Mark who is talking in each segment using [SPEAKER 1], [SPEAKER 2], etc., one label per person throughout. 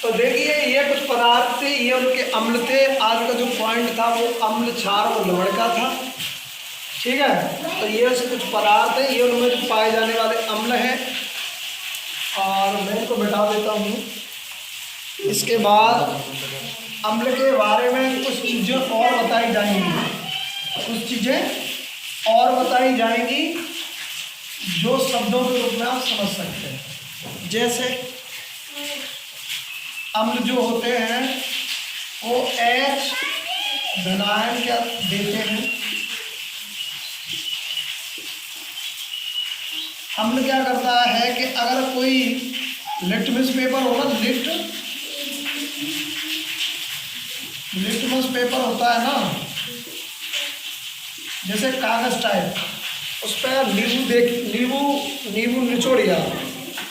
[SPEAKER 1] तो देखिए ये कुछ पदार्थ थे, ये उनके अम्ल थे। आज का जो पॉइंट था वो अम्ल, क्षार और लवण का था। ठीक है, तो ये से कुछ पदार्थ है, ये उनमें जो पाए जाने वाले अम्ल हैं। और मैं इनको मिटा देता हूँ। इसके बाद अम्ल के बारे में कुछ चीज़ें और बताई जाएंगी, कुछ चीज़ें और बताई जाएंगी जो शब्दों के रूप में आप समझ सकते हैं। जैसे अम्ल जो होते हैं वो H धनायन क्या देते हैं। अम्ल क्या करता है कि अगर कोई लिटमस पेपर होगा, लिटमस पेपर होता है ना, जैसे कागज टाइप, उस पर नींबू निचोड़ दिया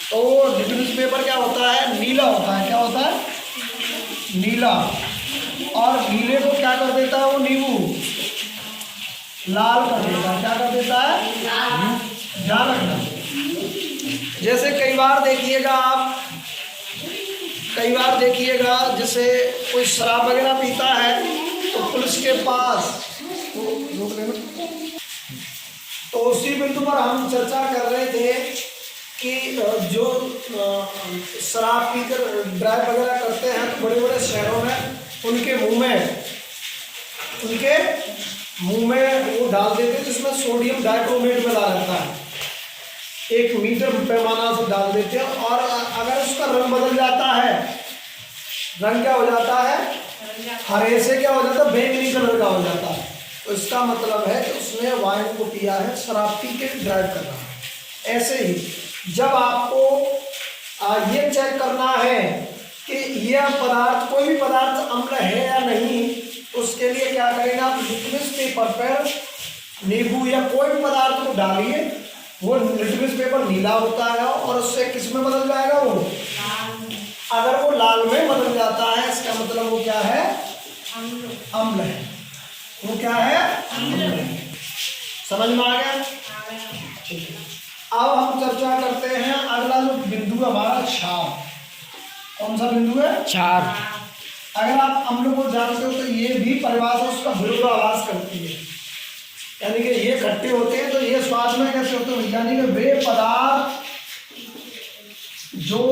[SPEAKER 1] तो लिटमस पेपर क्या होता है, नीला होता है। क्या होता है? नीला। और नीले को क्या कर देता है वो नींबू, लाल कर देता है। क्या कर देता है? ध्यान रखना। जैसे कई बार देखिएगा जैसे कोई शराब वगैरह पीता है तो पुलिस के पास रोक लेना। तो उसी बिंदु पर हम चर्चा कर रहे थे कि जो शराब पीकर ड्राइव वगैरह करते हैं तो बड़े बड़े शहरों में उनके मुंह में वो डाल देते हैं जिसमें सोडियम डाइक्रोमेट मिला रहता है। 1 मीटर पैमाना से डाल देते हैं। और अगर उसका रंग बदल जाता है, रंग क्या हो जाता है, हरे से क्या हो जाता है, बैंगनी कलर का हो जाता है, तो इसका मतलब है कि उसने वाइन को पिया है, शराब पी के ड्राइव कर रहा है। ऐसे ही जब आपको ये चेक करना है कि यह पदार्थ, कोई भी पदार्थ अम्ल है या नहीं, उसके लिए क्या करेंगे आप, लिटमस पेपर पर नींबू या कोई भी पदार्थ को डालिए। वो लिटमस पेपर नीला होता है और उससे किस में बदल जाएगा, वो अगर वो लाल में बदल जाता है, इसका मतलब वो क्या है, अम्ल है। वो क्या है, अम्ल है। समझ में आ गया? ठीक है, अब हम चर्चा करते हैं अगला जो बिंदु हमारा, क्षार। कौन सा बिंदु है? क्षार। अगर आप अम्ल को जानते हो तो ये भी परिभाषा उसका विरोधाभास करती है। यानी कि ये खट्टे होते हैं तो ये स्वाद में कैसे होते हैं, यानी कि वे पदार्थ जो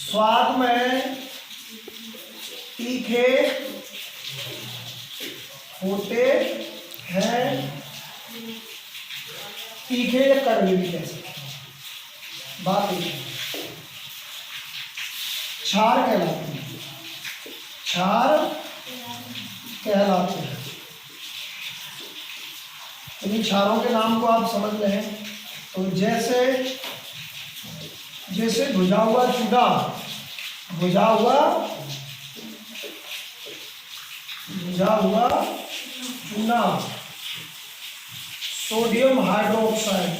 [SPEAKER 1] स्वाद में तीखे होते हैं, तीखे या कड़वे भी कह सकते हैं, बात ये क्षार कहलाते हैं। क्षार कहलाते हैं। इन क्षारों के नाम को आप समझ लें तो जैसे भुजा हुआ चूना, सोडियम हाइड्रोक्साइड।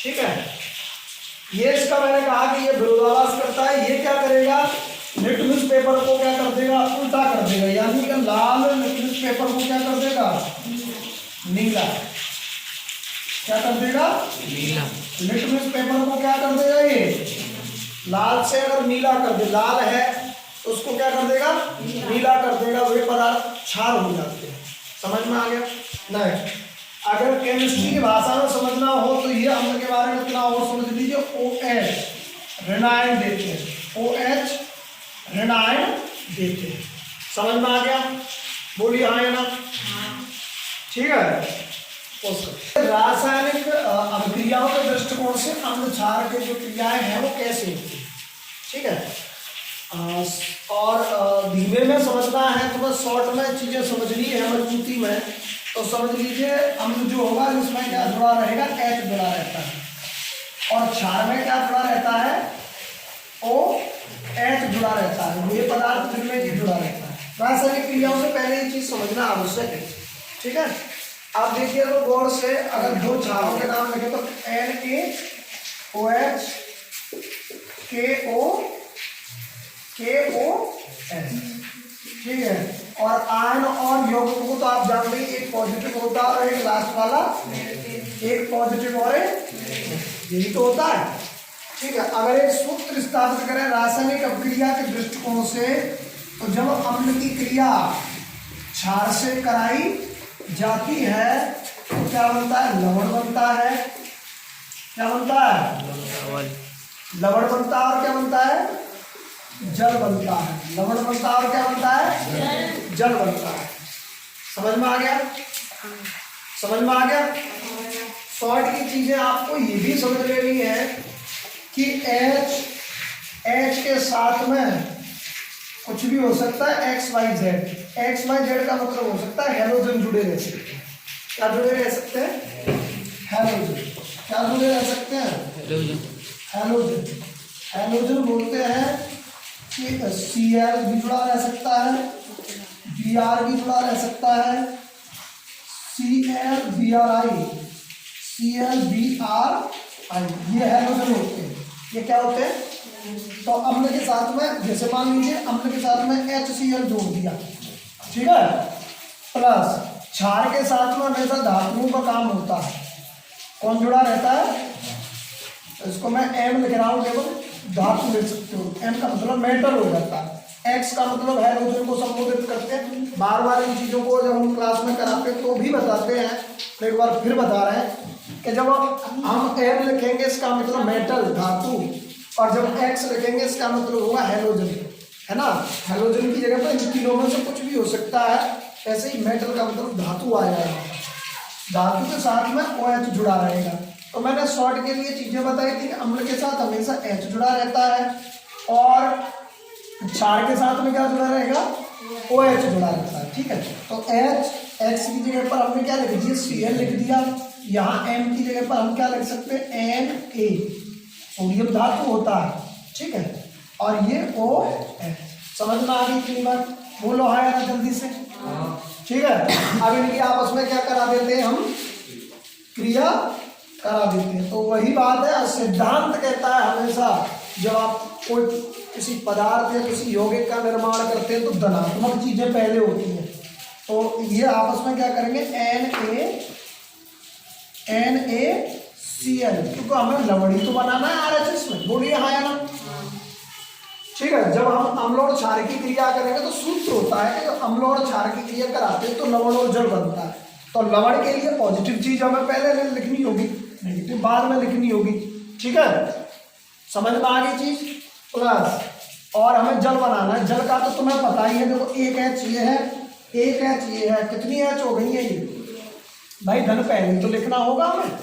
[SPEAKER 1] ठीक है, ये इसका मैंने कहा कि ये विरोधाभास करता है। ये क्या करेगा, लिटमस पेपर को क्या कर देगा, उल्टा कर देगा। यानी कि लाल लिटमस पेपर को क्या कर देगा, नीला। क्या कर देगा, नीला। लिटमस पेपर को क्या कर देगा, ये लाल से अगर नीला कर दे, लाल है तो उसको क्या कर देगा, नीला कर देगा। वे पदार्थ क्षार हो जाते हैं। समझ में आ गया? नहीं, अगर केमिस्ट्री की भाषा में समझना हो तो ये अम्ल के बारे में इतना और समझ लीजिए, OH ऋणायन देते हैं, OH ऋणायन देते हैं। समझ में आ गया? बोलिए हाँ या ना? ठीक है। रासायनिक अभिक्रियाओं के दृष्टिकोण से अम्ल क्षार के जो क्रियाएं हैं वो कैसे होती है, ठीक है। और धीमे में समझना है तो बस शॉर्ट में चीज़ें समझनी है, मजबूती में तो समझ लीजिए। अम्ल जो होगा इसमें क्या जुड़ा रहेगा, H जुड़ा रहता है। और क्षार में क्या जुड़ा रहता है, OH जुड़ा रहता है। ये पदार्थ जिनमें ये जुड़ा रहता है। रासायनिक क्रियाओं से पहले ये चीज़ समझना आवश्यक है, ठीक है। आप देखिए तो गौर से, अगर दो क्षारों के नाम लिखे तो NaOH KOH, ठीक है। और आयन और यौगिक को तो आप जानते हैं, एक पॉजिटिव होता है और एक लास्ट वाला नेगेटिव। एक पॉजिटिव और एक, यही तो होता है। ठीक है, अगर एक सूत्र स्थापित करें रासायनिक अभिक्रिया के दृष्टिकोण से, तो जब अम्ल की क्रिया क्षार से कराई जाती है तो क्या बनता है? लवण बनता है। क्या बनता है? लवण बनता है। और क्या बनता है? जल बनता है। लवण बनता है और क्या बनता है? जल बनता है। समझ में आ गया? समझ में आ गया? शॉर्ट की चीजें आपको ये भी समझ लेनी है कि H के साथ में कुछ भी हो सकता है, XYZ। XYZ का मतलब हो सकता है हेलोजन जुड़े रह सकते हैं। क्या जुड़े रह सकते हैं? हेलोजन। क्या जुड़े रह सकते हैं? हेलोजन। हेलोजन बोलते हैं कि Cl भी जुड़ा रह सकता है, Br भी जुड़ा रह सकता है, ClBrI, ClBrI, ये हेलोजन होते हैं। ये क्या होते हैं? तो अम्ल के साथ में, जैसे मान लीजिए अम्ल के साथ में HCl जोड़ दिया, ठीक है, प्लस क्षार के साथ में हमेशा धातुओं का काम होता है। कौन जुड़ा रहता है? इसको मैं M लिख रहा हूँ, केवल धातु लिख सकते हो। M का मतलब मेटल हो जाता है। X का मतलब हेलोजन को संबोधित करते हैं। बार बार इन चीज़ों को जब हम क्लास में कराते हैं तो भी बताते हैं, तो एक बार फिर बता रहे हैं कि जब हम M लिखेंगे इसका मतलब मेटल, धातु, और जब X लिखेंगे इसका मतलब होगा हेलोजन, है ना। हेलोजन की जगह पर इन तीनों में से कुछ भी हो सकता है। ऐसे ही मेटल का मतलब धातु आ जाएगा, धातु के साथ में OH जुड़ा रहेगा। तो मैंने शॉर्ट के लिए चीजें बताई थी कि अम्ल के साथ हमेशा H जुड़ा रहता है और क्षार के साथ में क्या जुड़ा रहेगा? OH जुड़ा रहता है। ठीक है, तो X की जगह पर हमने क्या लिख दिया? Cl लिख दिया। यहाँ M की जगह पर हम क्या लिख सकते हैं? Na, सोडियम धातु होता है। ठीक है, और ये OH। समझ में आ गई इतनी बात? बोलो हाँ यार जल्दी से। ठीक है, अब इनकी आपस में क्या करा देते हैं? हम क्रिया करा देते हैं। तो वही बात है, सिद्धांत कहता है हमेशा जब आप कोई किसी पदार्थ या किसी यौगिक का निर्माण करते हैं तो धनात्मक चीजें पहले होती हैं। तो ये आपस में क्या करेंगे? NaCl, क्योंकि हमें लवण ही तो बनाना है RHS में। बोलिए हाँ या ना? ठीक है, जब हम अम्ल और क्षार की क्रिया करेंगे तो सूत्र होता है कि जब अम्ल और क्षार की क्रिया कराते हैं तो लवण और जल बनता है। तो लवण के लिए पॉजिटिव चीज हमें पहले लिखनी होगी, नेगेटिव बाद में लिखनी होगी। ठीक है, समझ में आ गई चीज? प्लस और हमें जल बनाना है। जल का तो तुम्हें पता ही है, देखो एक H ये है, एक H ये है, कितनी H हो गई है ये भाई? धन पहले तो लिखना होगा हमें।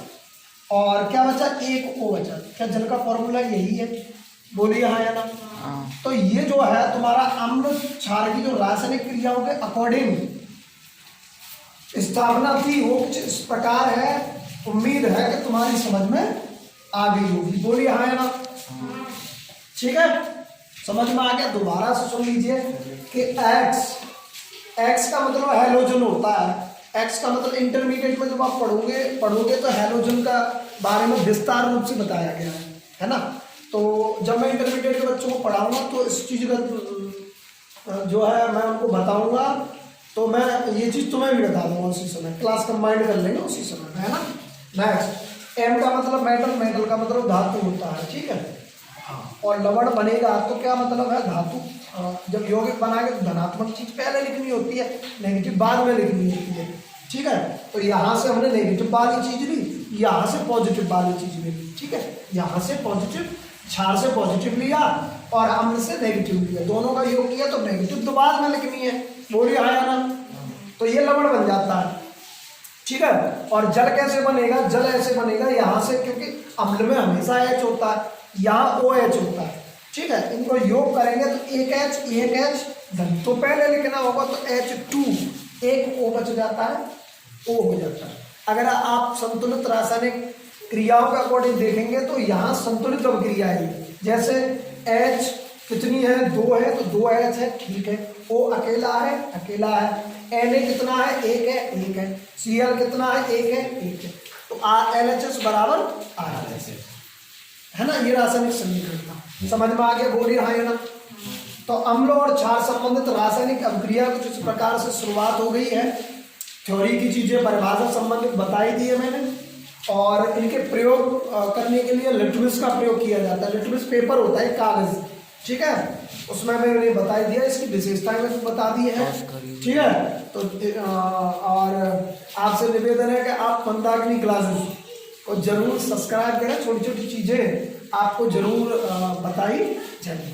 [SPEAKER 1] और क्या बचा? एक O बचा। क्या जल का फॉर्मूला यही है? बोलिए हाँ या ना? तो ये जो है तुम्हारा अम्ल क्षार की जो रासायनिक क्रियाओं के अकॉर्डिंग स्थापना थी वो कुछ इस प्रकार है। उम्मीद है कि तुम्हारी समझ में आ गई होगी। बोलिए हाँ या ना? ठीक है, समझ में आ गया? दोबारा से सुन लीजिए कि X का मतलब हेलोजन होता है। X का मतलब इंटरमीडिएट में जब आप पढ़ोगे तो हेलोजन का बारे में विस्तार रूप से बताया गया है ना। तो जब मैं इंटरमीडिएट के बच्चों को पढ़ाऊंगा तो इस चीज़ का जो है मैं उनको बताऊंगा, तो मैं ये चीज़ तुम्हें भी बता दूंगा उसी समय। क्लास कंबाइंड कर लेंगे उसी समय, है ना। नेक्स्ट, M का मतलब मेटल, मेटल का मतलब धातु होता है। ठीक है, और लवण बनेगा तो क्या मतलब है? धातु। जब यौगिक बनाएंगे तो धनात्मक चीज पहले लिखनी होती है, नेगेटिव बाद में लिखनी होती है। ठीक है, तो यहाँ से हमने नेगेटिव वाली चीज ली, यहाँ से पॉजिटिव वाली चीज ली। ठीक है, यहाँ से पॉजिटिव, क्षार से पॉजिटिव लिया और अम्ल से नेगेटिव लिया, दोनों का योग किया तो नेगेटिव तो बाद में लिखनी है। बोलिए हाँ या ना? तो ये लवण बन जाता है। ठीक है, और जल कैसे बनेगा? जल ऐसे बनेगा यहाँ से, क्योंकि अम्ल में हमेशा H होता है, यहाँ OH होता है। ठीक है, इनको योग करेंगे तो एक H धन तो पहले लिखना होगा, तो H2, एक O बच जाता है, O हो जाता है। अगर आप संतुलित रासायनिक क्रियाओं का अकॉर्डिंग देखेंगे तो यहाँ संतुलित अभिक्रिया है। जैसे H कितनी है? 2 है, तो 2H है, ठीक है। O अकेला है, अकेला है। Na कितना है? 1 है, 1 है। Cl कितना है? 1 है, 1 है। तो LHS बराबर RHS है ना। ये रासायनिक समीकरण था, समझ में आ गया? बोलिए हाँ या ना? तो अम्ल और क्षार संबंधित रासायनिक अभिक्रिया कुछ इस प्रकार से शुरुआत हो गई है। थ्योरी की चीजें परिभाषा संबंधित बताई दी है मैंने, और इनके प्रयोग करने के लिए लिटमस का प्रयोग किया जाता है। लिटमस पेपर होता है कागज, ठीक है, उसमें मैंने बता दिया, इसकी विशेषताएं मैंने बता दी है, ठीक है। तो और आपसे निवेदन है कि आप मंदाकिनी क्लासेस को जरूर सब्सक्राइब करें, छोटी छोटी चीजें आपको जरूर बताई जाएंगी।